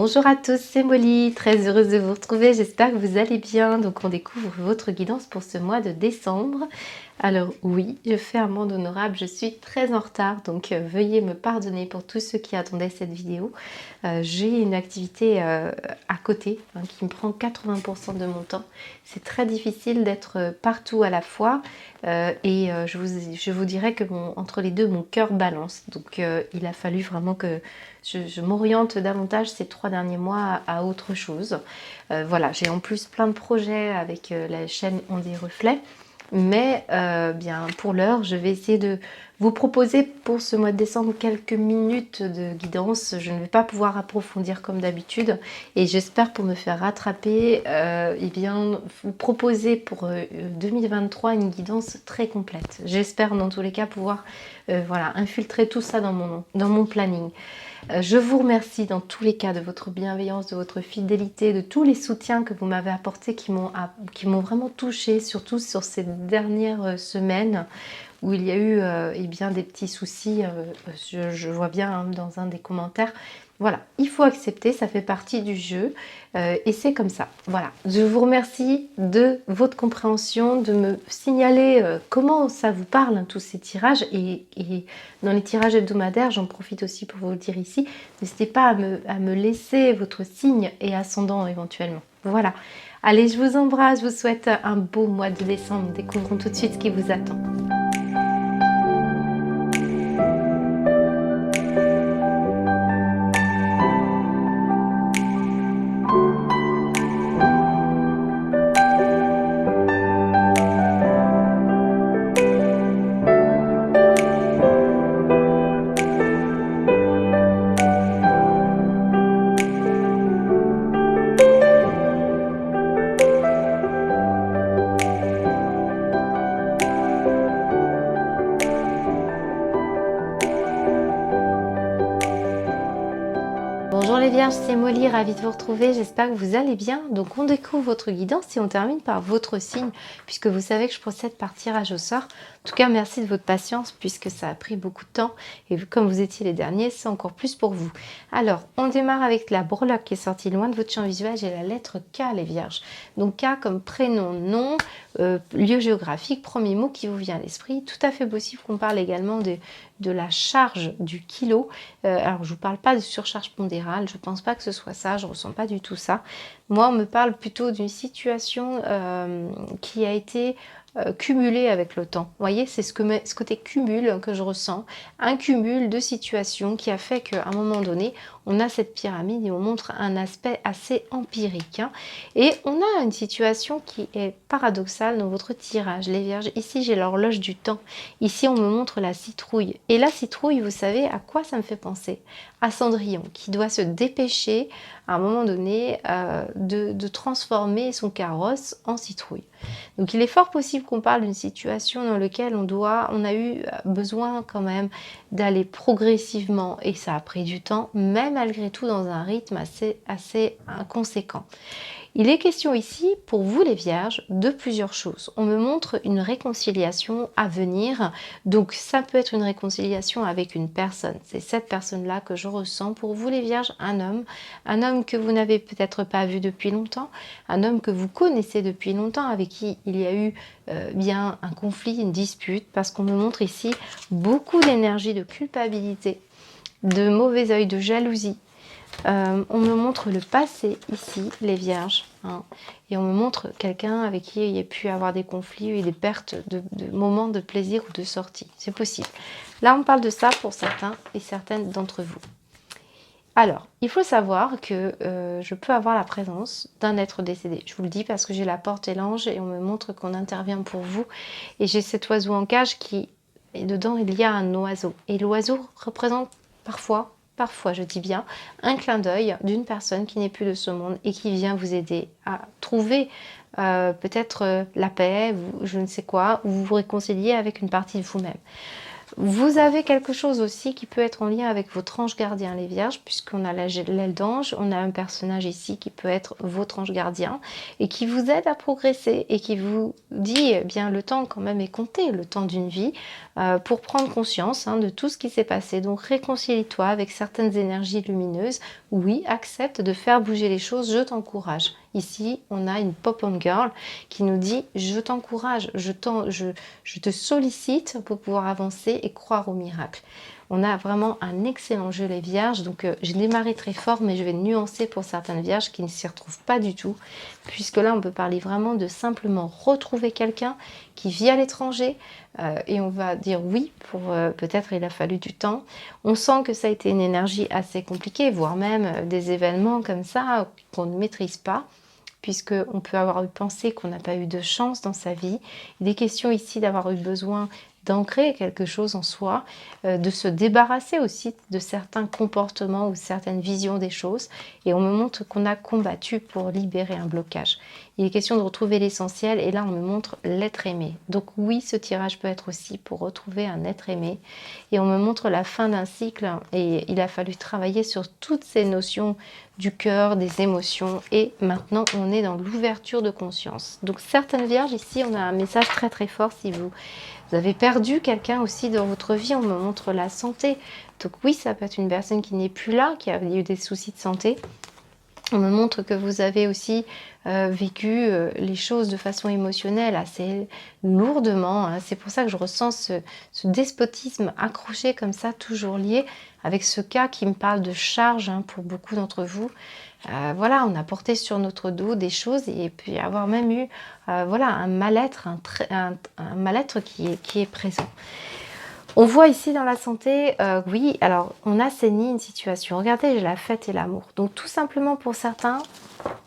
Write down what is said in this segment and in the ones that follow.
Bonjour à tous, c'est Molly, très heureuse de vous retrouver, j'espère que vous allez bien. Donc on découvre votre guidance pour ce mois de décembre. Alors oui, je fais un monde honorable, je suis très en retard, donc veuillez me pardonner pour tous ceux qui attendaient cette vidéo. J'ai une activité à côté qui me prend 80% de mon temps. C'est très difficile d'être partout à la fois je vous dirais que entre les deux, mon cœur balance. Donc il a fallu vraiment que je m'oriente davantage ces 3 derniers mois à autre chose. Voilà, j'ai en plus plein de projets avec la chaîne On des Reflets. Mais bien pour l'heure, je vais essayer de vous proposer pour ce mois de décembre quelques minutes de guidance. Je ne vais pas pouvoir approfondir comme d'habitude et j'espère pour me faire rattraper, bien vous proposer pour 2023 une guidance très complète. J'espère dans tous les cas pouvoir voilà, infiltrer tout ça dans mon planning. Je vous remercie dans tous les cas de votre bienveillance, de votre fidélité, de tous les soutiens que vous m'avez apportés qui m'ont vraiment touchée, surtout sur ces dernières semaines où il y a eu bien des petits soucis, je vois bien dans un des commentaires. Voilà, il faut accepter, ça fait partie du jeu et c'est comme ça. Voilà, je vous remercie de votre compréhension, de me signaler comment ça vous parle, tous ces tirages. Et dans les tirages hebdomadaires, j'en profite aussi pour vous le dire ici, n'hésitez pas à me laisser votre signe et ascendant éventuellement. Voilà, allez, je vous embrasse, je vous souhaite un beau mois de décembre. Découvrons tout de suite ce qui vous attend. Bonjour les vierges, c'est Molly, ravie de vous retrouver, j'espère que vous allez bien. Donc on découvre votre guidance et on termine par votre signe, puisque vous savez que je procède par tirage au sort. En tout cas, merci de votre patience, puisque ça a pris beaucoup de temps, et comme vous étiez les derniers, c'est encore plus pour vous. Alors, on démarre avec la breloque qui est sortie loin de votre champ visuel, j'ai la lettre K, les vierges. Donc K comme prénom, nom, lieu géographique, premier mot qui vous vient à l'esprit. Tout à fait possible qu'on parle également de la charge du kilo. Alors je ne vous parle pas de surcharge pondérale, je ne pense pas que ce soit ça, je ne ressens pas du tout ça. Moi on me parle plutôt d'une situation qui a été cumulée avec le temps. Vous voyez, c'est ce côté cumul que je ressens, un cumul de situations qui a fait qu'à un moment donné, on a cette pyramide et on montre un aspect assez empirique. Et on a une situation qui est paradoxale dans votre tirage, les vierges. Ici, j'ai l'horloge du temps. Ici, on me montre la citrouille. Et la citrouille, vous savez à quoi ça me fait penser? À Cendrillon, qui doit se dépêcher à un moment donné de transformer son carrosse en citrouille. Donc il est fort possible qu'on parle d'une situation dans laquelle on a eu besoin quand même d'aller progressivement et ça a pris du temps, mais malgré tout dans un rythme assez conséquent. Il est question ici, pour vous les vierges, de plusieurs choses. On me montre une réconciliation à venir, donc ça peut être une réconciliation avec une personne. C'est cette personne-là que je ressens. Pour vous les vierges, un homme que vous n'avez peut-être pas vu depuis longtemps, un homme que vous connaissez depuis longtemps, avec qui il y a eu bien un conflit, une dispute, parce qu'on me montre ici beaucoup d'énergie, de culpabilité, de mauvais œil, de jalousie. On me montre le passé ici, les vierges, et on me montre quelqu'un avec qui il y a pu avoir des conflits et des pertes de moments de plaisir ou de sortie. C'est possible. Là, on parle de ça pour certains et certaines d'entre vous. Alors, il faut savoir que je peux avoir la présence d'un être décédé. Je vous le dis parce que j'ai la porte et l'ange et on me montre qu'on intervient pour vous. Et j'ai cet oiseau en cage et dedans, il y a un oiseau. Et l'oiseau représente parfois je dis bien, un clin d'œil d'une personne qui n'est plus de ce monde et qui vient vous aider à trouver peut-être la paix, je ne sais quoi, ou vous vous réconcilier avec une partie de vous-même. Vous avez quelque chose aussi qui peut être en lien avec votre ange gardien, les vierges, puisqu'on a l'aile d'ange, on a un personnage ici qui peut être votre ange gardien et qui vous aide à progresser et qui vous dit, eh bien, le temps quand même est compté, le temps d'une vie, pour prendre conscience de tout ce qui s'est passé. Donc réconcilie-toi avec certaines énergies lumineuses oui, accepte de faire bouger les choses, je t'encourage. Ici, on a une pop-on girl qui nous dit je t'encourage, je te sollicite pour pouvoir avancer et croire au miracle. On a vraiment un excellent jeu les vierges, donc j'ai démarré très fort, mais je vais nuancer pour certaines vierges qui ne s'y retrouvent pas du tout, puisque là on peut parler vraiment de simplement retrouver quelqu'un qui vit à l'étranger, et on va dire oui, pour peut-être il a fallu du temps. On sent que ça a été une énergie assez compliquée, voire même des événements comme ça qu'on ne maîtrise pas, puisqu'on peut avoir eu pensé qu'on n'a pas eu de chance dans sa vie. Il est question ici d'avoir eu besoin d'ancrer quelque chose en soi, de se débarrasser aussi de certains comportements ou certaines visions des choses. Et on me montre qu'on a combattu pour libérer un blocage. Il est question de retrouver l'essentiel et là on me montre l'être aimé. Donc oui, ce tirage peut être aussi pour retrouver un être aimé. Et on me montre la fin d'un cycle et il a fallu travailler sur toutes ces notions du cœur, des émotions et maintenant on est dans l'ouverture de conscience. Donc certaines vierges ici, on a un message très très fort si vous avez perdu quelqu'un aussi dans votre vie, on me montre la santé. Donc oui, ça peut être une personne qui n'est plus là, qui a eu des soucis de santé. On me montre que vous avez aussi vécu les choses de façon émotionnelle assez lourdement. Hein. C'est pour ça que je ressens ce despotisme accroché comme ça, toujours lié, avec ce cas qui me parle de charge hein, pour beaucoup d'entre vous. Voilà, on a porté sur notre dos des choses et puis avoir même eu voilà, un mal-être, un mal-être qui est présent. On voit ici dans la santé, oui, alors on assainit une situation. Regardez, j'ai la fête et l'amour. Donc tout simplement pour certains,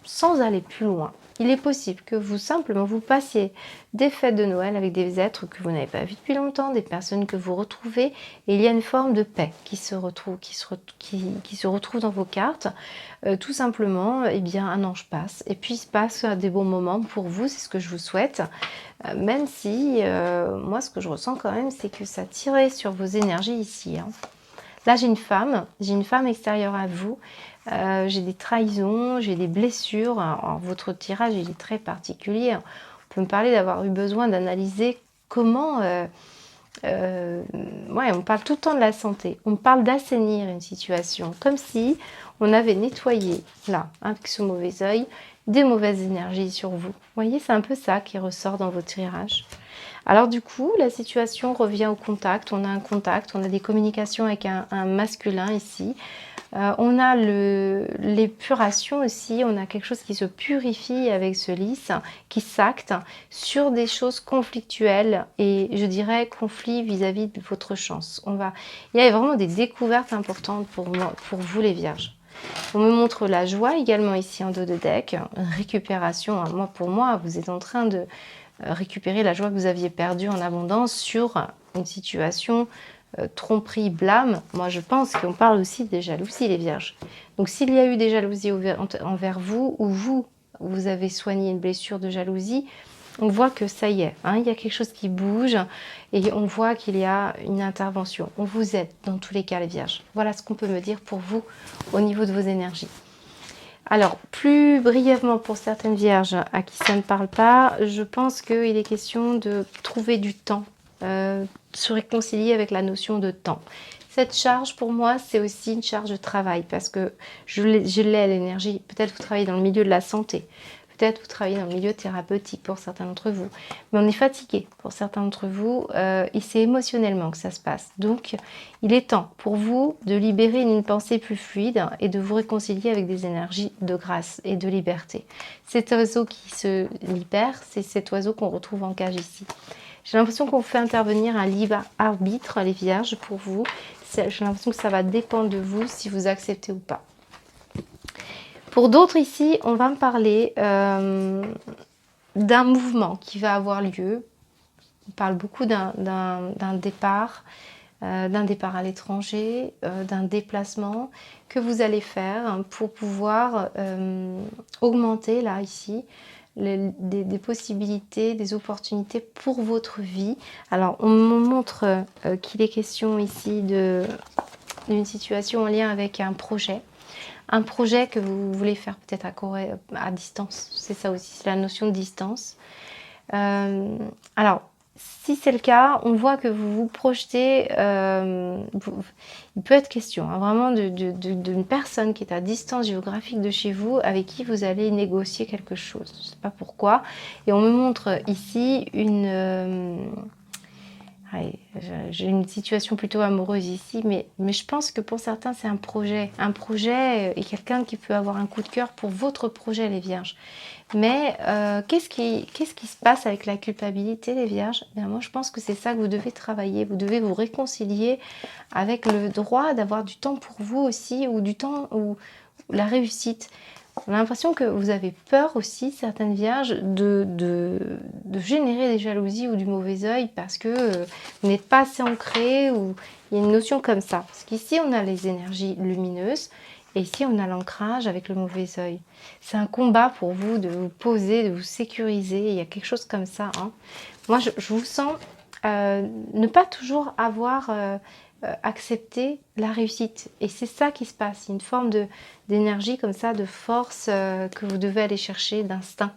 sans aller plus loin, il est possible que vous simplement vous passiez des fêtes de Noël avec des êtres que vous n'avez pas vus depuis longtemps, des personnes que vous retrouvez, et il y a une forme de paix qui se retrouve, qui se retrouve dans vos cartes. Tout simplement, eh bien, un ange passe, et puis il se passe des bons moments pour vous, c'est ce que je vous souhaite. Même si, moi, ce que je ressens quand même, c'est que ça tirait sur vos énergies ici. Hein. Là, j'ai une femme extérieure à vous. J'ai des trahisons, j'ai des blessures. Alors, votre tirage, il est très particulier. On peut me parler d'avoir eu besoin d'analyser comment... ouais, on parle tout le temps de la santé. On parle d'assainir une situation. Comme si on avait nettoyé, là, avec ce mauvais œil, des mauvaises énergies sur vous. Vous voyez, c'est un peu ça qui ressort dans votre tirage. Alors du coup, la situation revient au contact. On a un contact, on a des communications avec un masculin ici. On a l'épuration aussi, on a quelque chose qui se purifie avec ce lys, qui s'acte sur des choses conflictuelles et je dirais conflit vis-à-vis de votre chance. Il y a vraiment des découvertes importantes pour vous les vierges. On me montre la joie également ici en dos de deck, récupération. Pour moi, vous êtes en train de récupérer la joie que vous aviez perdue en abondance sur une situation tromperie, blâme. Moi, je pense qu'on parle aussi des jalousies, les vierges. Donc, s'il y a eu des jalousies envers vous ou vous avez soigné une blessure de jalousie, on voit que ça y est, hein, il y a quelque chose qui bouge et on voit qu'il y a une intervention. On vous aide dans tous les cas, les vierges. Voilà ce qu'on peut me dire pour vous au niveau de vos énergies. Alors, plus brièvement pour certaines vierges à qui ça ne parle pas, je pense qu'il est question de trouver du temps, se réconcilier avec la notion de temps. Cette charge, pour moi, c'est aussi une charge de travail parce que je l'ai l'énergie. Peut-être vous travaillez dans le milieu de la santé, peut-être vous travaillez dans le milieu thérapeutique pour certains d'entre vous, mais on est fatigué pour certains d'entre vous et c'est émotionnellement que ça se passe. Donc, il est temps pour vous de libérer une pensée plus fluide et de vous réconcilier avec des énergies de grâce et de liberté. Cet oiseau qui se libère, c'est cet oiseau qu'on retrouve en cage ici. J'ai l'impression qu'on fait intervenir un libre arbitre, les vierges, pour vous. J'ai l'impression que ça va dépendre de vous si vous acceptez ou pas. Pour d'autres ici, on va me parler d'un mouvement qui va avoir lieu. On parle beaucoup d'un départ à l'étranger, d'un déplacement que vous allez faire pour pouvoir augmenter, là, ici, des possibilités, des opportunités pour votre vie. Alors, on me montre qu'il est question ici d'une situation en lien avec un projet que vous voulez faire peut-être à distance. C'est ça aussi, c'est la notion de distance. Alors, Si c'est le cas, on voit que vous vous projetez, il peut être question vraiment d'une personne qui est à distance géographique de chez vous, avec qui vous allez négocier quelque chose. Je ne sais pas pourquoi. Et on me montre ici j'ai une situation plutôt amoureuse ici, mais je pense que pour certains, c'est un projet. Un projet et quelqu'un qui peut avoir un coup de cœur pour votre projet, les Vierges. Mais qu'est-ce qui se passe avec la culpabilité, les Vierges? Bien, moi, je pense que c'est ça que vous devez travailler. Vous devez vous réconcilier avec le droit d'avoir du temps pour vous aussi, ou du temps ou la réussite. On a l'impression que vous avez peur aussi, certaines Vierges, de générer des jalousies ou du mauvais œil parce que vous n'êtes pas assez ancré, ou il y a une notion comme ça. Parce qu'ici, on a les énergies lumineuses et ici, on a l'ancrage avec le mauvais œil. C'est un combat pour vous de vous poser, de vous sécuriser. Il y a quelque chose comme ça. Moi, je vous sens ne pas toujours avoir accepté la réussite. Et c'est ça qui se passe. Une forme d'énergie comme ça, de force que vous devez aller chercher, d'instinct,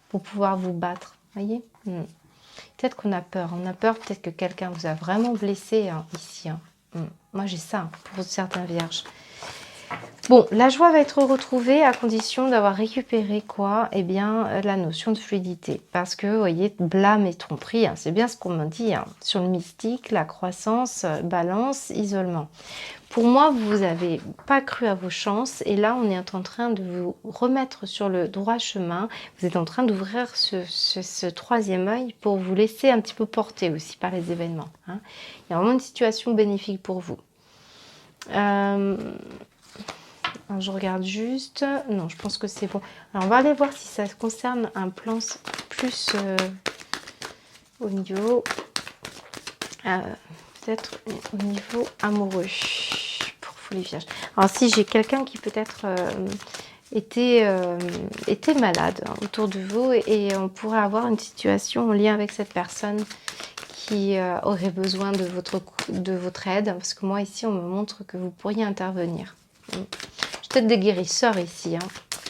pour pouvoir vous battre. Voyez. Peut-être qu'on a peur. On a peur peut-être que quelqu'un vous a vraiment blessé ici. Moi, j'ai ça pour certains Vierges. Bon, la joie va être retrouvée à condition d'avoir récupéré quoi? Eh bien, la notion de fluidité. Parce que, vous voyez, blâme et tromperie, c'est bien ce qu'on me dit. Sur le mystique, la croissance, balance, isolement. Pour moi, vous n'avez pas cru à vos chances. Et là, on est en train de vous remettre sur le droit chemin. Vous êtes en train d'ouvrir ce troisième œil pour vous laisser un petit peu porter aussi par les événements. Il y a vraiment une situation bénéfique pour vous. Alors, je regarde juste. Non, je pense que c'est bon. Alors, on va aller voir si ça concerne un plan plus au niveau... peut-être au niveau amoureux pour vous les Vierges. Alors, si j'ai quelqu'un qui peut-être était malade autour de vous, et on pourrait avoir une situation en lien avec cette personne qui aurait besoin de votre aide. Parce que moi, ici, on me montre que vous pourriez intervenir. Peut-être des guérisseurs ici.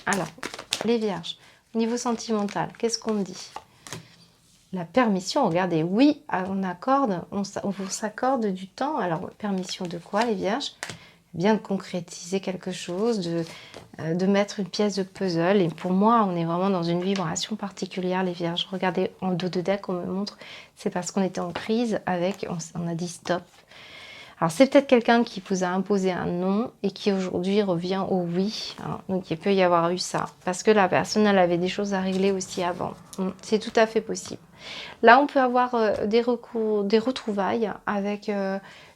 Alors, les Vierges, au niveau sentimental, qu'est-ce qu'on me dit? La permission, regardez, oui, on vous s'accorde du temps. Alors, permission de quoi, les Vierges? Bien de concrétiser quelque chose, de mettre une pièce de puzzle. Et pour moi, on est vraiment dans une vibration particulière, les Vierges. Regardez, en dos de deck, on me montre, c'est parce qu'on était en crise on a dit stop. Alors, c'est peut-être quelqu'un qui vous a imposé un non et qui aujourd'hui revient au oui. Donc, il peut y avoir eu ça. Parce que la personne, elle avait des choses à régler aussi avant. C'est tout à fait possible. Là, on peut avoir des retrouvailles avec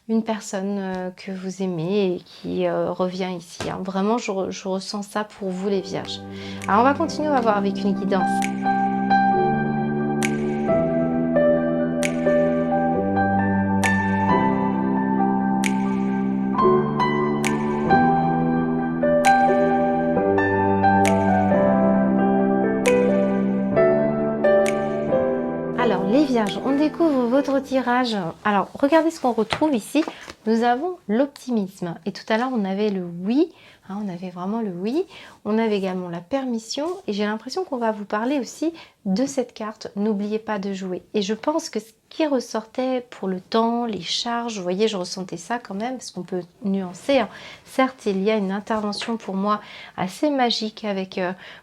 une personne que vous aimez et qui revient ici. Vraiment, je ressens ça pour vous, les Vierges. Alors, on va continuer, on va voir avec une guidance. Alors, les Vierges, on découvre votre tirage. Alors, regardez ce qu'on retrouve ici. Nous avons l'optimisme. Et tout à l'heure, on avait le oui. On avait vraiment le oui. On avait également la permission. Et j'ai l'impression qu'on va vous parler aussi de cette carte. N'oubliez pas de jouer. Et je pense que ce qui ressortait pour le temps, les charges, vous voyez, je ressentais ça quand même, parce qu'on peut nuancer. Certes, il y a une intervention pour moi assez magique avec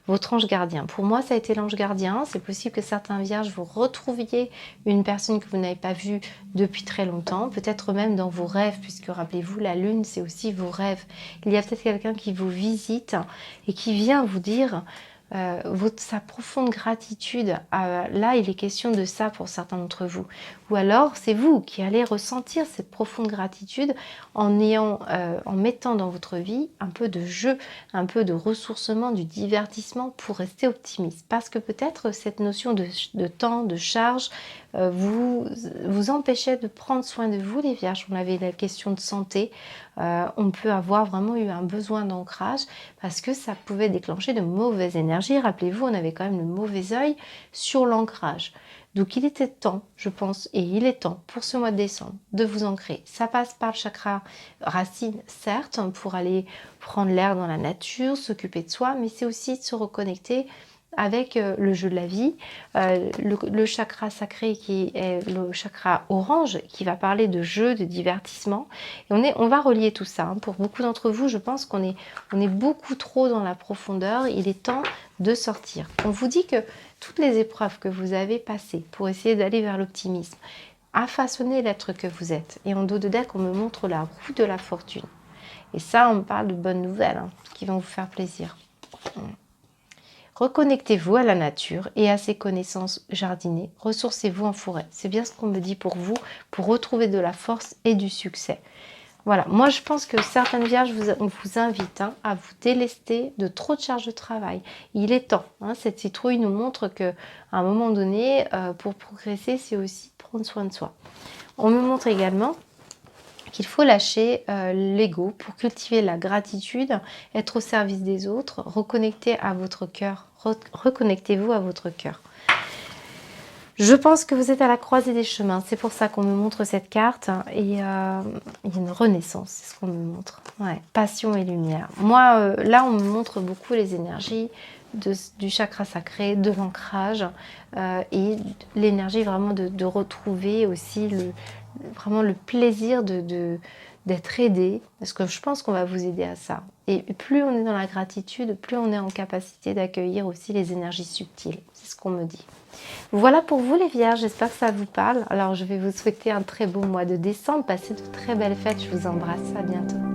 votre ange gardien. Pour moi, ça a été l'ange gardien. C'est possible que certains Vierges, vous retrouviez une personne que vous n'avez pas vue depuis très longtemps, peut-être même dans vos rêves, puisque rappelez-vous, la lune, c'est aussi vos rêves. Il y a peut-être quelqu'un qui vous visite et qui vient vous dire sa profonde gratitude. Là, il est question de ça pour certains d'entre vous. Ou alors, c'est vous qui allez ressentir cette profonde gratitude en mettant dans votre vie un peu de jeu, un peu de ressourcement, du divertissement pour rester optimiste. Parce que peut-être cette notion de temps, de charge, vous empêchait de prendre soin de vous, les Vierges. On avait la question de santé. On peut avoir vraiment eu un besoin d'ancrage parce que ça pouvait déclencher de mauvaises énergies. Rappelez-vous, on avait quand même le mauvais œil sur l'ancrage. Donc il était temps, je pense, et il est temps pour ce mois de décembre de vous ancrer. Ça passe par le chakra racine, certes, pour aller prendre l'air dans la nature, s'occuper de soi, mais c'est aussi de se reconnecter avec le jeu de la vie, le chakra sacré qui est le chakra orange, qui va parler de jeu, de divertissement. Et on va relier tout ça. Pour beaucoup d'entre vous, je pense qu'on est beaucoup trop dans la profondeur. Il est temps de sortir. On vous dit que toutes les épreuves que vous avez passées pour essayer d'aller vers l'optimisme a façonné l'être que vous êtes. Et en dos de deck, on me montre la roue de la fortune. Et ça, on me parle de bonnes nouvelles qui vont vous faire plaisir. Reconnectez-vous à la nature et à ses connaissances jardinées. Ressourcez-vous en forêt. C'est bien ce qu'on me dit pour vous, pour retrouver de la force et du succès. Voilà, moi je pense que certaines vierges, on vous invite à vous délester de trop de charges de travail. Il est temps. Cette citrouille nous montre qu'à un moment donné, pour progresser, c'est aussi prendre soin de soi. On me montre également qu'il faut lâcher l'ego pour cultiver la gratitude, être au service des autres, reconnecter à votre cœur. Reconnectez-vous à votre cœur. Je pense que vous êtes à la croisée des chemins. C'est pour ça qu'on me montre cette carte. Et il y a une renaissance, c'est ce qu'on me montre. Ouais, passion et lumière. Moi, là, on me montre beaucoup les énergies du chakra sacré, de l'ancrage et l'énergie vraiment de retrouver aussi vraiment le plaisir d'être aidé. Parce que je pense qu'on va vous aider à ça. Et plus on est dans la gratitude, plus on est en capacité d'accueillir aussi les énergies subtiles. C'est ce qu'on me dit. Voilà pour vous les vierges, j'espère que ça vous parle. Alors je vais vous souhaiter un très beau mois de décembre, passez de très belles fêtes, je vous embrasse, à bientôt.